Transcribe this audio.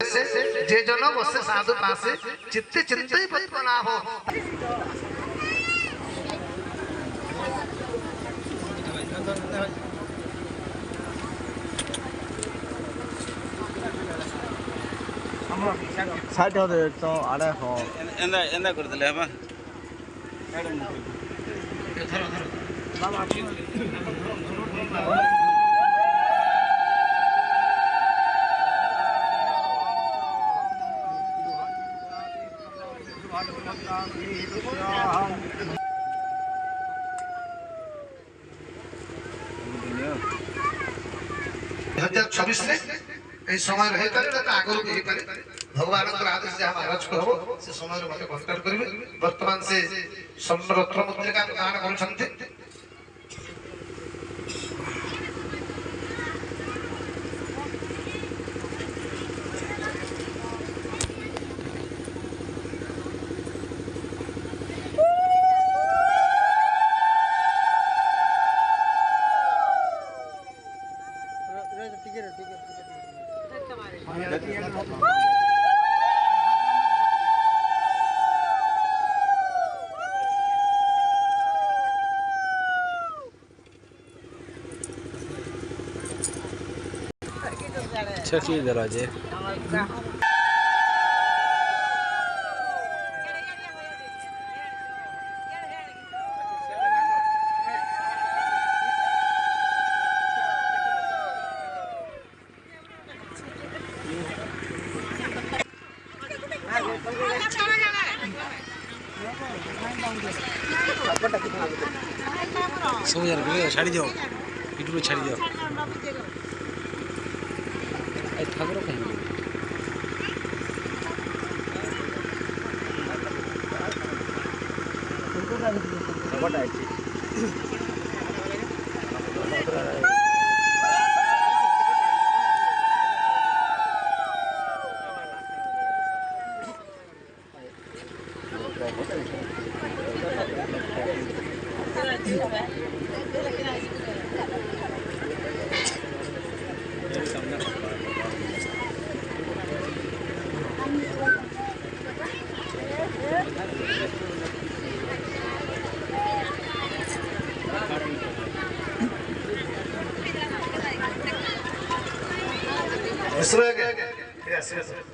जे जन बसे साधु पासे चित्ते चिंते पद्मना हो। साइड हो तो आड़े हो एंदा एंदा कर देले हमा छब्बीस समय रही पारे आगु भी पारे भगवान आदेश जहाँ महाराज को हम से समय मत कंटाक्ट करेंगे। बर्तमान से रत्न मुद्रिका दान कर छठी दरवाजे सब यार छाड़ी दियो यूट्यूब छाड़ी दियो ठाकुर Yes,